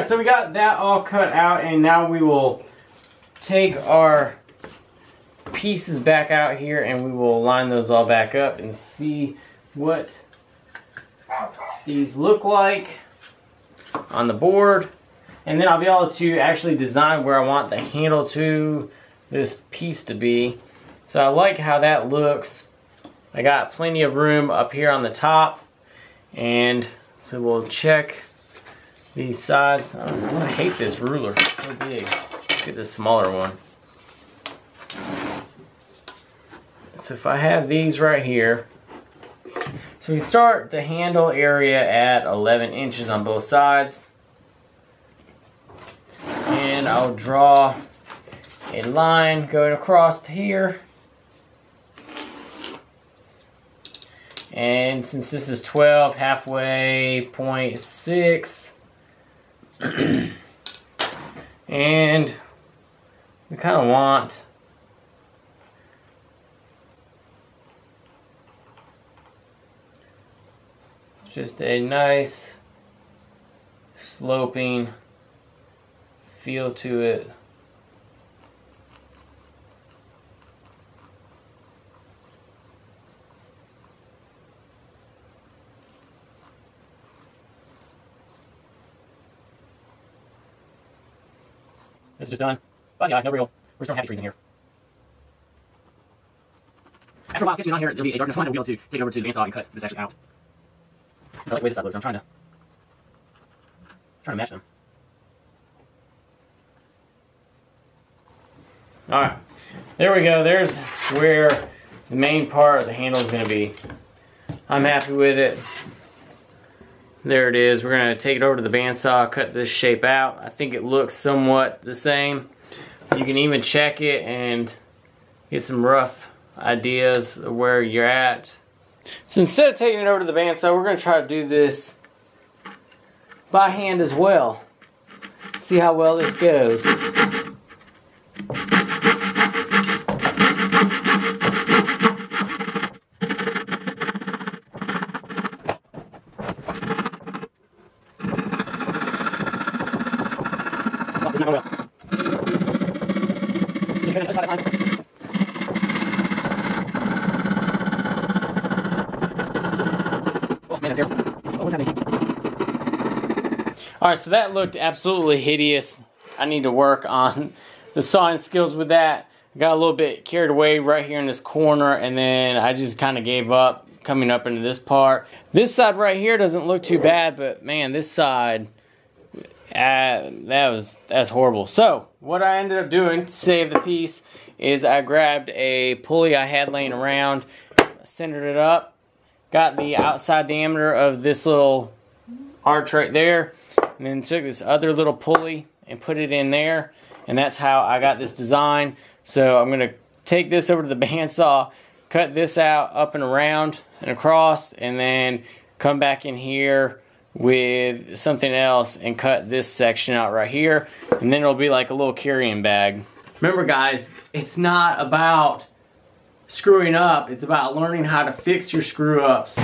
Alright, so we got that all cut out, and now we will take our pieces back out here and we will line those all back up and see what these look like on the board. And then I'll be able to actually design where I want the handle to this piece to be. So I like how that looks. I got plenty of room up here on the top, and so we'll check these sides. I hate this ruler, it's so big. Let's get this smaller one. So if I have these right here, so we start the handle area at 11 inches on both sides, and I'll draw a line going across to here. And since this is 12, halfway 0.6, and we kind of want just a nice sloping feel to it. This is just done. But yeah, we're just throwing happy trees in here. After a while, since you're not here, there'll be a darkness line, we'll be able to take it over to the bandsaw and cut this section out. So I like the way this side looks. I'm trying to match them. Alright, there we go. There's where the main part of the handle is going to be. I'm happy with it. There it is. We're going to take it over to the bandsaw, cut this shape out. I think it looks somewhat the same. You can even check it and get some rough ideas of where you're at. So instead of taking it over to the bandsaw, we're going to try to do this by hand as well. See how well this goes. This is not going well. So you're going to other side of the line. Oh man, that's terrible. Oh, what's happening? Alright, so that looked absolutely hideous. I need to work on the sawing skills with that. I got a little bit carried away right here in this corner, and then I just kind of gave up coming up into this part. This side right here doesn't look too bad, but man, this side, that's horrible. So what I ended up doing to save the piece is I grabbed a pulley I had laying around, centered it up, got the outside diameter of this little arch right there, and then took this other little pulley and put it in there, and that's how I got this design. So I'm going to take this over to the bandsaw, cut this out up and around and across, and then come back in here with something else and cut this section out right here, and then it'll be like a little carrying bag. Remember guys, it's not about screwing up, it's about learning how to fix your screw ups.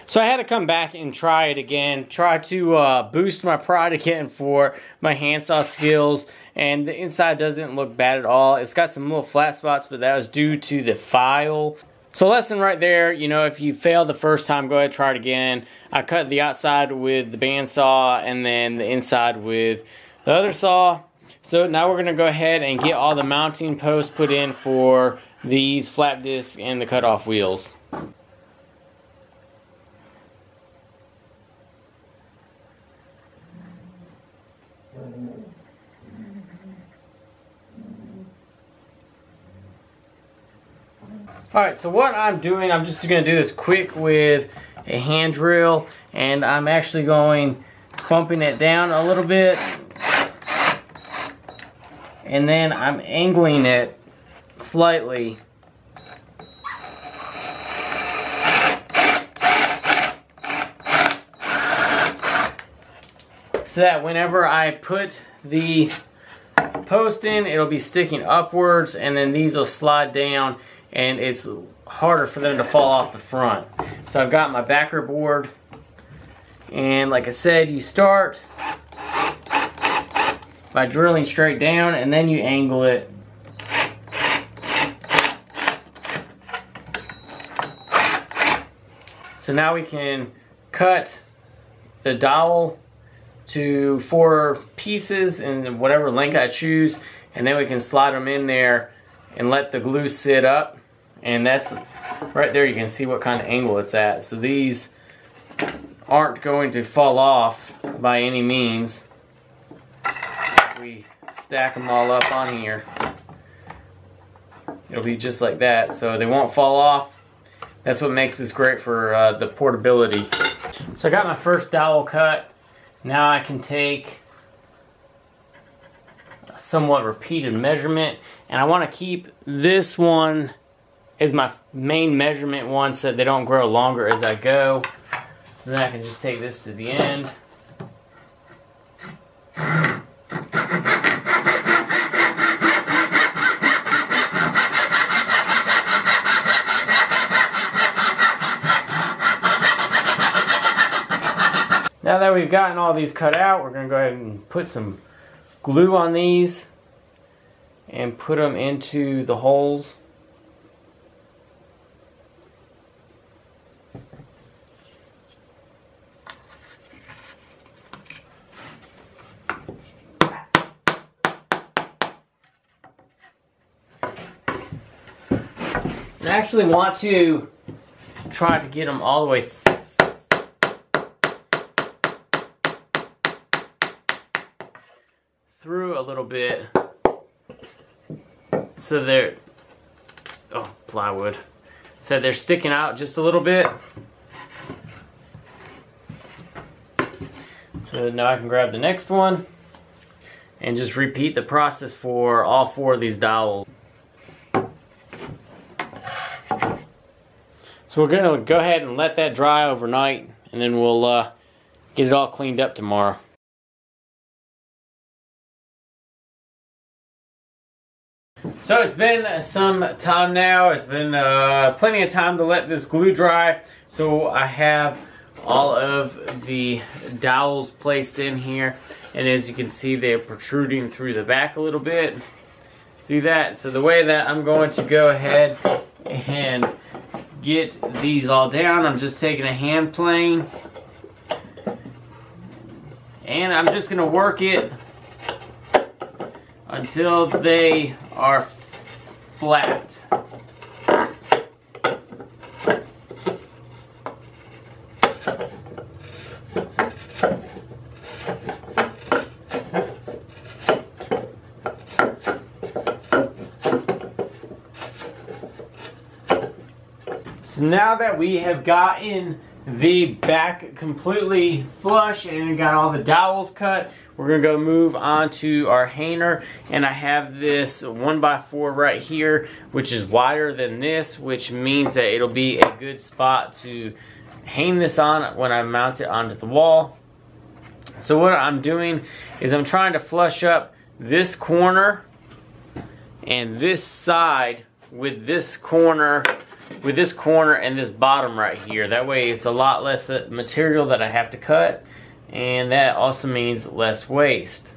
So I had to come back and try it again, try to boost my pride again for my handsaw skills, and the inside doesn't look bad at all. It's got some little flat spots, but that was due to the file. So lesson right there, you know, if you failed the first time, go ahead and try it again. I cut the outside with the bandsaw and then the inside with the other saw. So now we're going to go ahead and get all the mounting posts put in for these flap discs and the cutoff wheels. Alright, so what I'm doing, I'm just going to do this quick with a hand drill, and I'm actually going bumping it down a little bit, and then I'm angling it slightly. So that whenever I put the post in, it'll be sticking upwards, and then these will slide down, and it's harder for them to fall off the front. So I've got my backer board, and like I said, you start by drilling straight down, and then you angle it. So now we can cut the dowel to 4 pieces in whatever length I choose, and then we can slide them in there and let the glue sit up, and that's right there. You can see what kind of angle it's at, so these aren't going to fall off by any means. We stack them all up on here, it'll be just like that, so they won't fall off. That's what makes this great for the portability. So I got my first dowel cut. Now I can take a somewhat repeated measurement, and I want to keep this one as my main measurement one so they don't grow longer as I go. So then I can just take this to the end. Now that we've gotten all these cut out, we're going to go ahead and put some glue on these and put them into the holes. I actually want to try to get them all the way through a little bit, so they're plywood, so they're sticking out just a little bit. So now I can grab the next one and just repeat the process for all 4 of these dowels. So we're gonna go ahead and let that dry overnight, and then we'll get it all cleaned up tomorrow. So it's been some time now. It's been plenty of time to let this glue dry. So I have all of the dowels placed in here, and as you can see, they're protruding through the back a little bit. See that? So the way that I'm going to go ahead and get these all down, I'm just taking a hand plane, and I'm just going to work it until they are flat. So now that we have gotten the back completely flush and got all the dowels cut, we're going to go move on to our hanger. And I have this 1x4 right here, which is wider than this, which means that it'll be a good spot to hang this on when I mount it onto the wall. So what I'm doing is I'm trying to flush up this corner and this side with this corner and this bottom right here. That way it's a lot less material that I have to cut, and that also means less waste.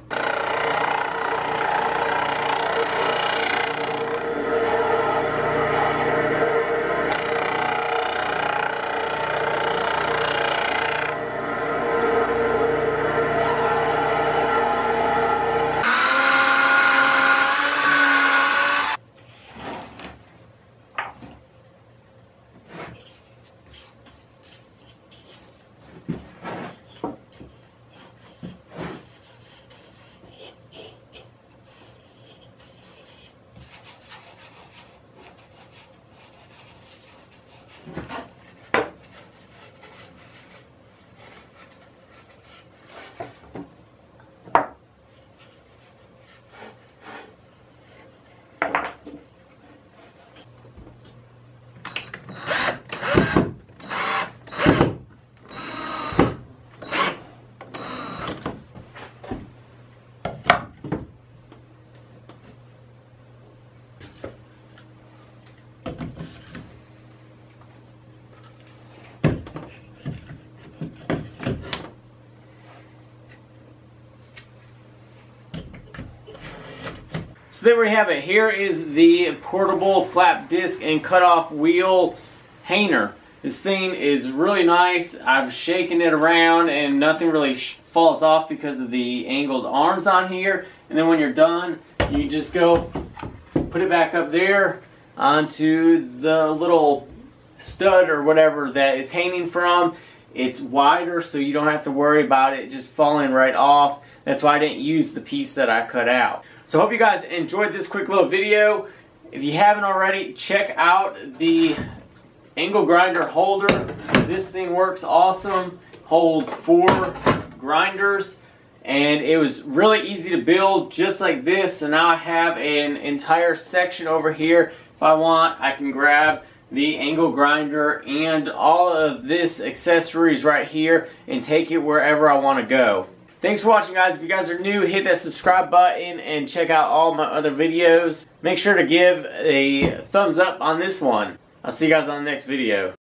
So there we have it. Here is the portable flap disc and cutoff wheel hanger. This thing is really nice. I've shaken it around and nothing really falls off because of the angled arms on here. And then when you're done, you just go put it back up there onto the little stud or whatever that is hanging from. It's wider, so you don't have to worry about it just falling right off. That's why I didn't use the piece that I cut out. So I hope you guys enjoyed this quick little video. If you haven't already, check out the angle grinder holder. This thing works awesome. Holds 4 grinders, and it was really easy to build just like this. So now I have an entire section over here. If I want, I can grab the angle grinder and all of this accessories right here and take it wherever I want to go. Thanks for watching, guys. If you guys are new, hit that subscribe button and check out all my other videos. Make sure to give a thumbs up on this one. I'll see you guys on the next video.